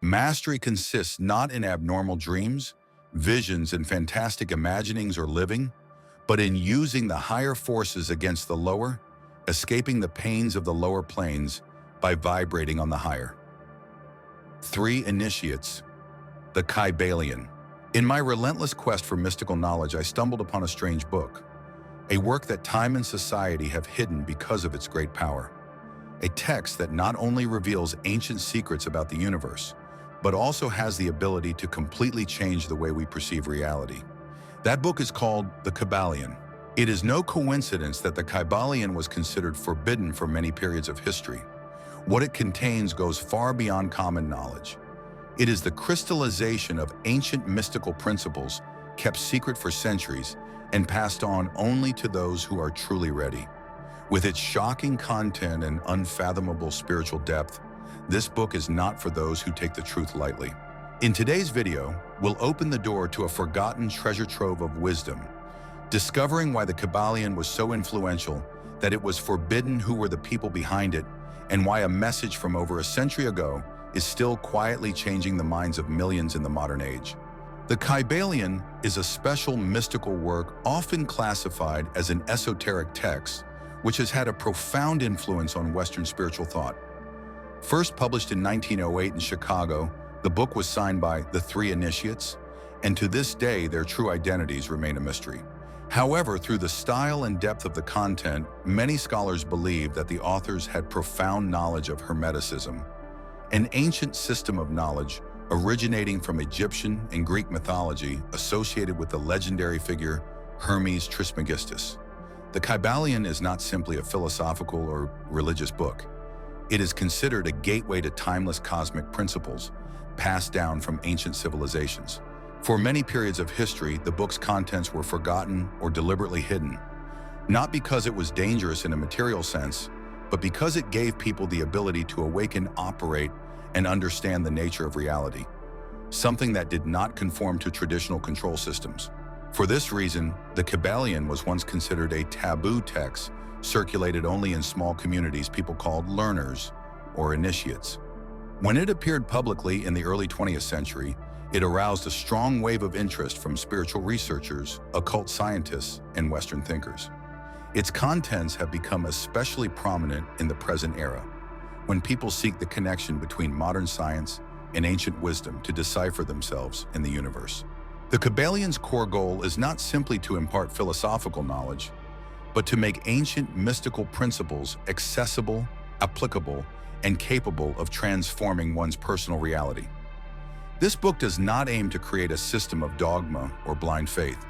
Mastery consists not in abnormal dreams, visions, and fantastic imaginings or living, but in using the higher forces against the lower, escaping the pains of the lower planes by vibrating on the higher. 3 initiates. The Kybalion. In my relentless quest for mystical knowledge, I stumbled upon a strange book, a work that time and society have hidden because of its great power. A text that not only reveals ancient secrets about the universe, but also has the ability to completely change the way we perceive reality. That book is called the Kybalion. It is no coincidence that the Kybalion was considered forbidden for many periods of history. What it contains goes far beyond common knowledge. It is the crystallization of ancient mystical principles kept secret for centuries and passed on only to those who are truly ready. With its shocking content and unfathomable spiritual depth, this book is not for those who take the truth lightly. In today's video, we'll open the door to a forgotten treasure trove of wisdom, discovering why the Kybalion was so influential that it was forbidden, who were the people behind it, and why a message from over a century ago is still quietly changing the minds of millions in the modern age. The Kybalion is a special mystical work often classified as an esoteric text, which has had a profound influence on Western spiritual thought. First published in 1908 in Chicago, the book was signed by the 3 initiates, and to this day their true identities remain a mystery. However, through the style and depth of the content, many scholars believe that the authors had profound knowledge of Hermeticism, an ancient system of knowledge originating from Egyptian and Greek mythology associated with the legendary figure Hermes Trismegistus. The Kybalion is not simply a philosophical or religious book. It is considered a gateway to timeless cosmic principles passed down from ancient civilizations. For many periods of history, the book's contents were forgotten or deliberately hidden, not because it was dangerous in a material sense, but because it gave people the ability to awaken, operate, and understand the nature of reality, something that did not conform to traditional control systems. For this reason, the Kybalion was once considered a taboo text, circulated only in small communities people called learners or initiates. When it appeared publicly in the early 20th century, it aroused a strong wave of interest from spiritual researchers, occult scientists, and Western thinkers. Its contents have become especially prominent in the present era, when people seek the connection between modern science and ancient wisdom to decipher themselves in the universe. The Kybalion's core goal is not simply to impart philosophical knowledge, but to make ancient mystical principles accessible, applicable, and capable of transforming one's personal reality. This book does not aim to create a system of dogma or blind faith.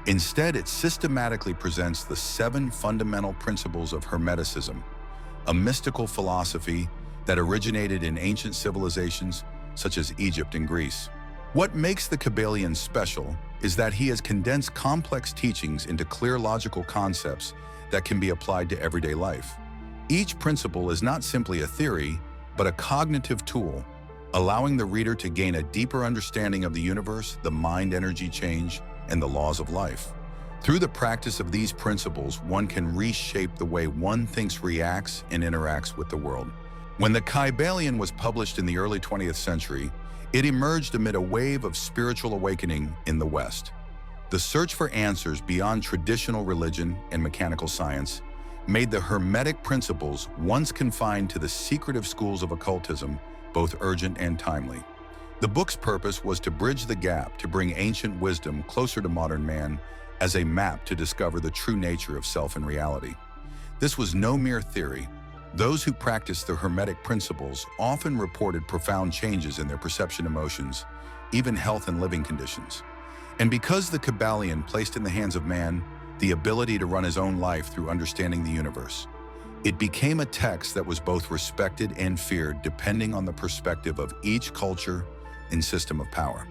Instead, it systematically presents the 7 fundamental principles of Hermeticism, a mystical philosophy that originated in ancient civilizations such as Egypt and Greece. What makes the Kybalion special is that he has condensed complex teachings into clear logical concepts that can be applied to everyday life. Each principle is not simply a theory, but a cognitive tool, allowing the reader to gain a deeper understanding of the universe, the mind-energy change, and the laws of life. Through the practice of these principles, one can reshape the way one thinks, reacts, and interacts with the world. When the Kybalion was published in the early 20th century, it emerged amid a wave of spiritual awakening in the West. The search for answers beyond traditional religion and mechanical science made the Hermetic Principles, once confined to the secretive schools of occultism, both urgent and timely. The book's purpose was to bridge the gap, to bring ancient wisdom closer to modern man as a map to discover the true nature of self and reality. This was no mere theory. Those who practiced the Hermetic Principles often reported profound changes in their perception, emotions, even health and living conditions. And because the Kybalion placed in the hands of man the ability to run his own life through understanding the universe, it became a text that was both respected and feared depending on the perspective of each culture and system of power.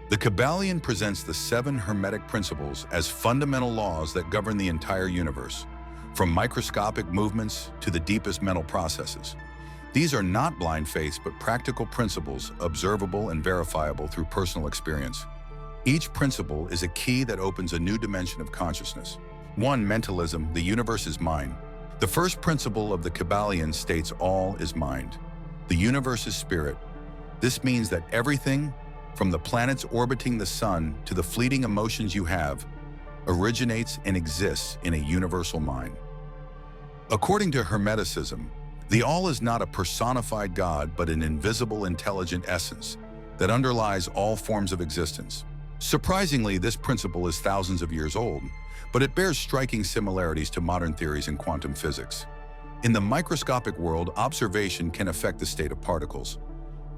The Kybalion presents the 7 Hermetic Principles as fundamental laws that govern the entire universe, from microscopic movements to the deepest mental processes. These are not blind faiths, but practical principles, observable and verifiable through personal experience. Each principle is a key that opens a new dimension of consciousness. 1. Mentalism, the universe is mind. The first principle of the Kybalion states all is mind. The universe is spirit. This means that everything, from the planets orbiting the sun to the fleeting emotions you have, originates and exists in a universal mind. According to Hermeticism, the all is not a personified God but an invisible intelligent essence that underlies all forms of existence. Surprisingly, this principle is thousands of years old, but it bears striking similarities to modern theories in quantum physics. In the microscopic world, observation can affect the state of particles,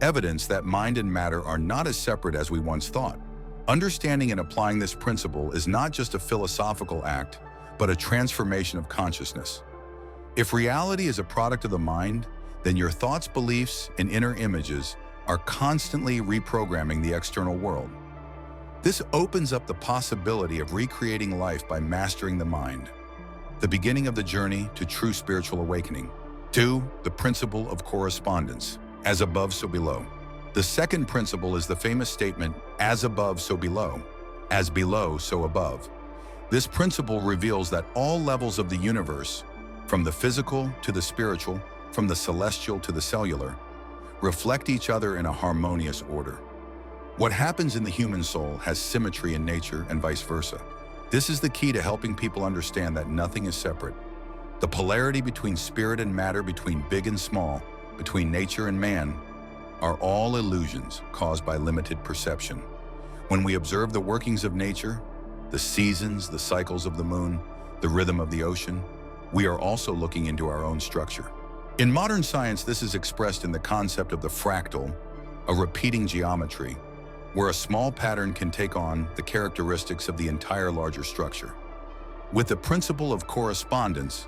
evidence that mind and matter are not as separate as we once thought. Understanding and applying this principle is not just a philosophical act, but a transformation of consciousness. If reality is a product of the mind, then your thoughts, beliefs, and inner images are constantly reprogramming the external world. This opens up the possibility of recreating life by mastering the mind, the beginning of the journey to true spiritual awakening. 2. The principle of correspondence, as above, so below. The second principle is the famous statement, as above, so below, as below, so above. This principle reveals that all levels of the universe, from the physical to the spiritual, from the celestial to the cellular, reflect each other in a harmonious order. What happens in the human soul has symmetry in nature and vice versa. This is the key to helping people understand that nothing is separate. The polarity between spirit and matter, between big and small, between nature and man, are all illusions caused by limited perception. When we observe the workings of nature, the seasons, the cycles of the moon, the rhythm of the ocean, we are also looking into our own structure. In modern science, this is expressed in the concept of the fractal, a repeating geometry, where a small pattern can take on the characteristics of the entire larger structure. With the principle of correspondence,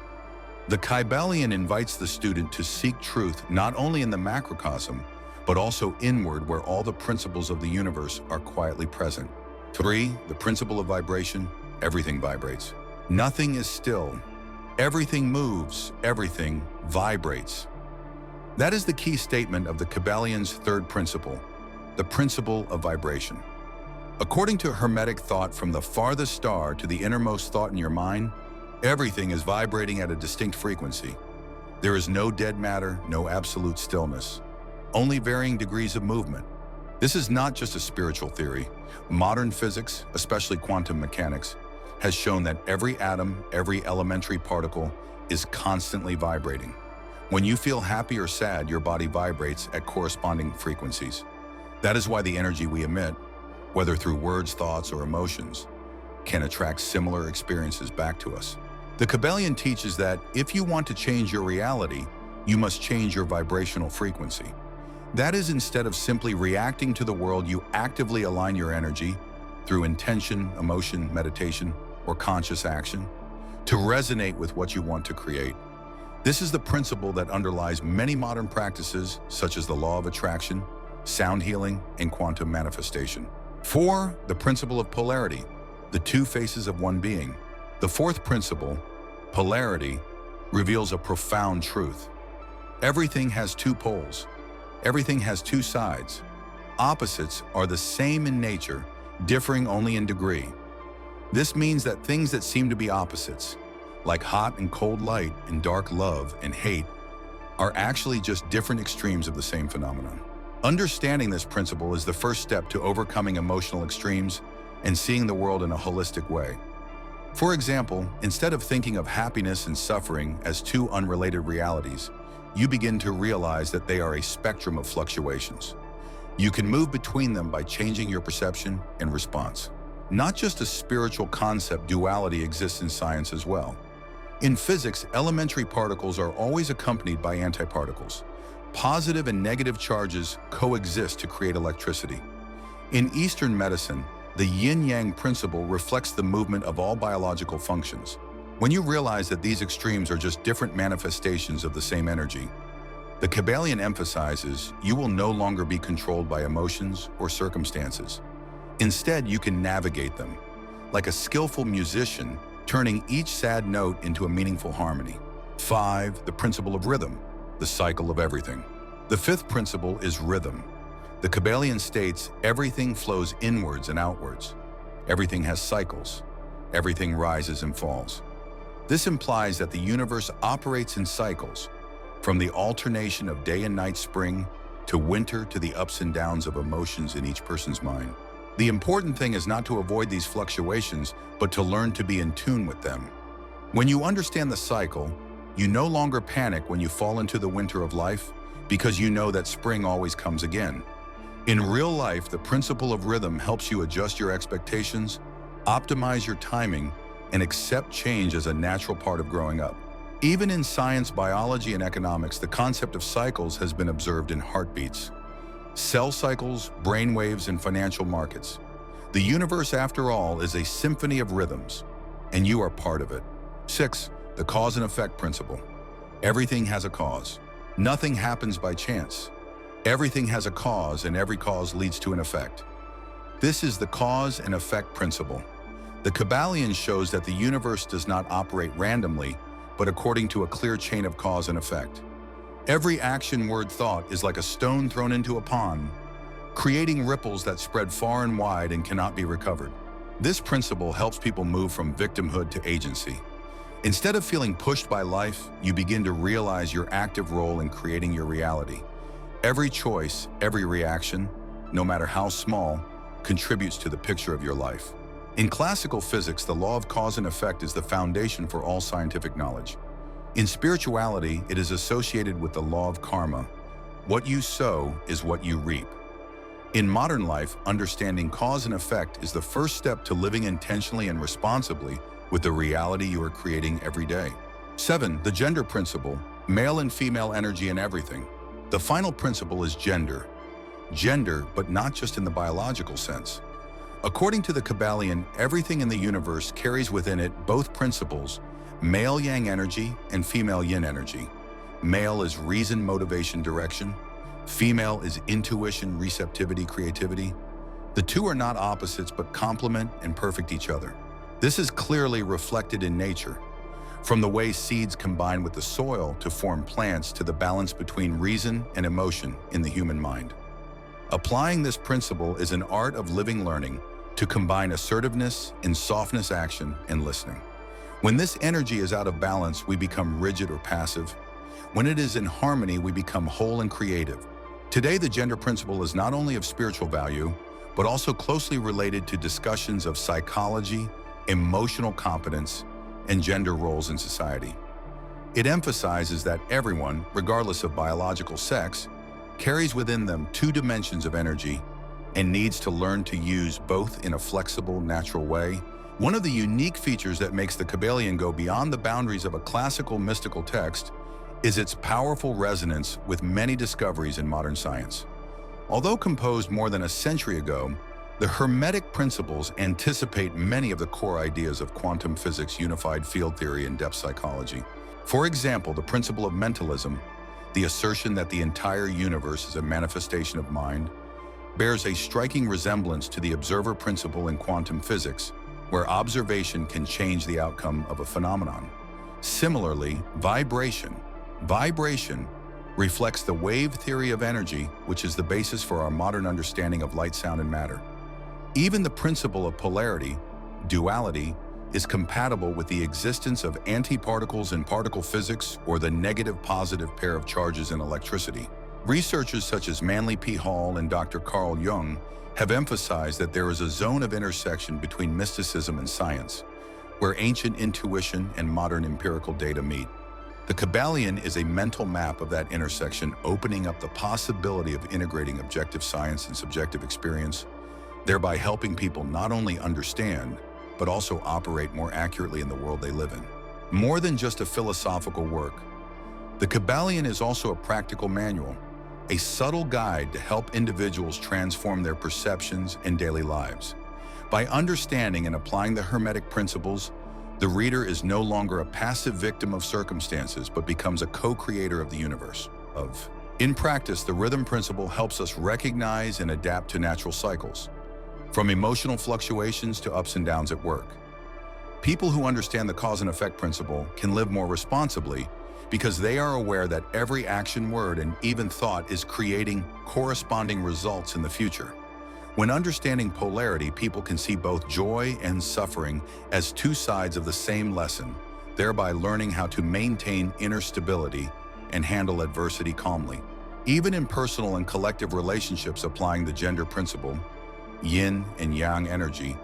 the Kybalion invites the student to seek truth not only in the macrocosm, but also inward, where all the principles of the universe are quietly present. 3. The principle of vibration. Everything vibrates. Nothing is still. Everything moves. Everything vibrates. That is the key statement of the Kybalion's third principle, the principle of vibration. According to Hermetic thought, from the farthest star to the innermost thought in your mind, everything is vibrating at a distinct frequency. There is no dead matter, no absolute stillness, only varying degrees of movement. This is not just a spiritual theory. Modern physics, especially quantum mechanics, has shown that every atom, every elementary particle is constantly vibrating. When you feel happy or sad, your body vibrates at corresponding frequencies. That is why the energy we emit, whether through words, thoughts, or emotions, can attract similar experiences back to us. The Kybalion teaches that if you want to change your reality, you must change your vibrational frequency. That is, instead of simply reacting to the world, you actively align your energy through intention, emotion, meditation, or conscious action to resonate with what you want to create. This is the principle that underlies many modern practices, such as the law of attraction, sound healing, and quantum manifestation. 4. The principle of polarity, the two faces of one being. The fourth principle, polarity, reveals a profound truth. Everything has two poles. Everything has two sides. Opposites are the same in nature, differing only in degree. This means that things that seem to be opposites, like hot and cold light and dark love and hate, are actually just different extremes of the same phenomenon. Understanding this principle is the first step to overcoming emotional extremes and seeing the world in a holistic way. For example, instead of thinking of happiness and suffering as two unrelated realities, you begin to realize that they are a spectrum of fluctuations. You can move between them by changing your perception and response. Not just a spiritual concept, duality exists in science as well. In physics, elementary particles are always accompanied by antiparticles. Positive and negative charges coexist to create electricity. In Eastern medicine, the yin-yang principle reflects the movement of all biological functions. When you realize that these extremes are just different manifestations of the same energy, the Kybalion emphasizes you will no longer be controlled by emotions or circumstances. Instead, you can navigate them, like a skillful musician turning each sad note into a meaningful harmony. 5. The principle of rhythm, the cycle of everything. The fifth principle is rhythm. The Kybalion states everything flows inwards and outwards. Everything has cycles. Everything rises and falls. This implies that the universe operates in cycles, from the alternation of day and night, spring, to winter to the ups and downs of emotions in each person's mind. The important thing is not to avoid these fluctuations, but to learn to be in tune with them. When you understand the cycle, you no longer panic when you fall into the winter of life, because you know that spring always comes again. In real life, the principle of rhythm helps you adjust your expectations, optimize your timing, and accept change as a natural part of growing up. Even in science, biology, and economics, the concept of cycles has been observed in heartbeats, cell cycles, brain waves, and financial markets. The universe, after all, is a symphony of rhythms, and you are part of it. 6. The cause and effect principle. Everything has a cause. Nothing happens by chance. Everything has a cause, and every cause leads to an effect. This is the cause and effect principle. The Kybalion shows that the universe does not operate randomly, but according to a clear chain of cause and effect. Every action, word, thought is like a stone thrown into a pond, creating ripples that spread far and wide and cannot be recovered. This principle helps people move from victimhood to agency. Instead of feeling pushed by life, you begin to realize your active role in creating your reality. Every choice, every reaction, no matter how small, contributes to the picture of your life. In classical physics, the law of cause and effect is the foundation for all scientific knowledge. In spirituality, it is associated with the law of karma. What you sow is what you reap. In modern life, understanding cause and effect is the first step to living intentionally and responsibly with the reality you are creating every day. 7. The gender principle, male and female energy in everything. The final principle is gender. Gender, but not just in the biological sense. According to the Kybalion, everything in the universe carries within it both principles, male yang energy and female yin energy. Male is reason, motivation, direction. Female is intuition, receptivity, creativity. The two are not opposites, but complement and perfect each other. This is clearly reflected in nature, from the way seeds combine with the soil to form plants to the balance between reason and emotion in the human mind. Applying this principle is an art of living learning to combine assertiveness and softness, action, and listening. When this energy is out of balance, we become rigid or passive. When it is in harmony, we become whole and creative. Today, the gender principle is not only of spiritual value, but also closely related to discussions of psychology, emotional competence, and gender roles in society. It emphasizes that everyone, regardless of biological sex, carries within them two dimensions of energy and needs to learn to use both in a flexible, natural way. One of the unique features that makes the Kybalion go beyond the boundaries of a classical mystical text is its powerful resonance with many discoveries in modern science. Although composed more than a century ago, the Hermetic Principles anticipate many of the core ideas of quantum physics, unified field theory, and depth psychology. For example, the principle of mentalism, the assertion that the entire universe is a manifestation of mind, bears a striking resemblance to the observer principle in quantum physics, where observation can change the outcome of a phenomenon. Similarly, vibration reflects the wave theory of energy, which is the basis for our modern understanding of light, sound, and matter. Even the principle of polarity, duality, is compatible with the existence of antiparticles in particle physics or the negative-positive pair of charges in electricity. Researchers such as Manly P. Hall and Dr. Carl Jung have emphasized that there is a zone of intersection between mysticism and science, where ancient intuition and modern empirical data meet. The Kybalion is a mental map of that intersection, opening up the possibility of integrating objective science and subjective experience, thereby helping people not only understand, but also operate more accurately in the world they live in. More than just a philosophical work, the Kybalion is also a practical manual, a subtle guide to help individuals transform their perceptions and daily lives. By understanding and applying the Hermetic Principles, the reader is no longer a passive victim of circumstances, but becomes a co-creator of the universe. In practice, the rhythm principle helps us recognize and adapt to natural cycles, from emotional fluctuations to ups and downs at work. People who understand the cause and effect principle can live more responsibly because they are aware that every action, word, and even thought is creating corresponding results in the future. When understanding polarity, people can see both joy and suffering as two sides of the same lesson, thereby learning how to maintain inner stability and handle adversity calmly. Even in personal and collective relationships, applying the gender principle, yin and yang energy,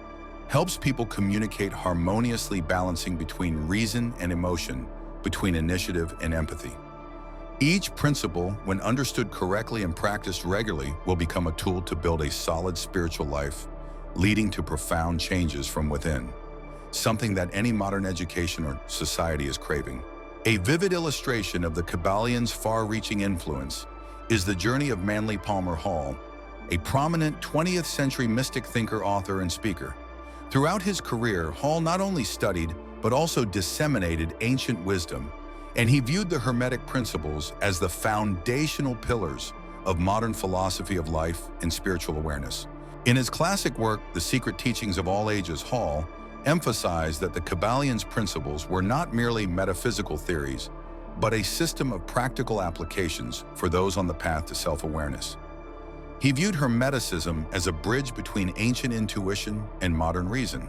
helps people communicate harmoniously, balancing between reason and emotion, between initiative and empathy. Each principle, when understood correctly and practiced regularly, will become a tool to build a solid spiritual life, leading to profound changes from within, something that any modern education or society is craving. A vivid illustration of the Kybalion's far-reaching influence is the journey of Manly Palmer Hall, a prominent 20th century mystic thinker, author, and speaker. Throughout his career, Hall not only studied, but also disseminated ancient wisdom, and he viewed the Hermetic Principles as the foundational pillars of modern philosophy of life and spiritual awareness. In his classic work, The Secret Teachings of All Ages, Hall emphasized that the Kybalion's principles were not merely metaphysical theories, but a system of practical applications for those on the path to self-awareness. He viewed Hermeticism as a bridge between ancient intuition and modern reason,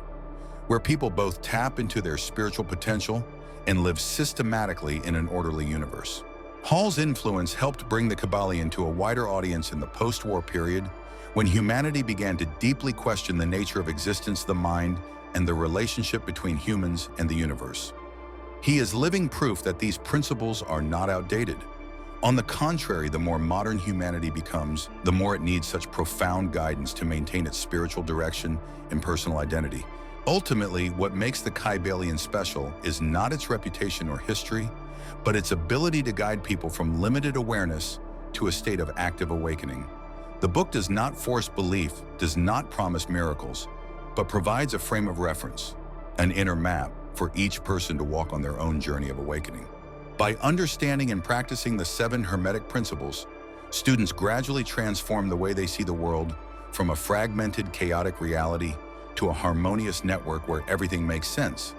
where people both tap into their spiritual potential and live systematically in an orderly universe. Hall's influence helped bring the Kybalion to a wider audience in the post-war period, when humanity began to deeply question the nature of existence, the mind, and the relationship between humans and the universe. He is living proof that these principles are not outdated. On the contrary, the more modern humanity becomes, the more it needs such profound guidance to maintain its spiritual direction and personal identity. Ultimately, what makes the Kybalion special is not its reputation or history, but its ability to guide people from limited awareness to a state of active awakening. The book does not force belief, does not promise miracles, but provides a frame of reference, an inner map for each person to walk on their own journey of awakening. By understanding and practicing the 7 Hermetic Principles, students gradually transform the way they see the world, from a fragmented, chaotic reality to a harmonious network where everything makes sense.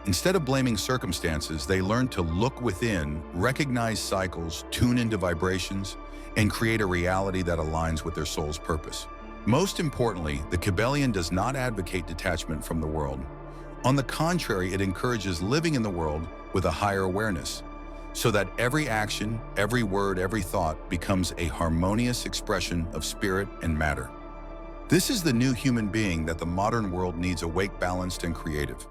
Instead of blaming circumstances, they learn to look within, recognize cycles, tune into vibrations, and create a reality that aligns with their soul's purpose. Most importantly, the Kybalion does not advocate detachment from the world. On the contrary, it encourages living in the world with a higher awareness, so that every action, every word, every thought becomes a harmonious expression of spirit and matter. This is the new human being that the modern world needs: awake, balanced, and creative.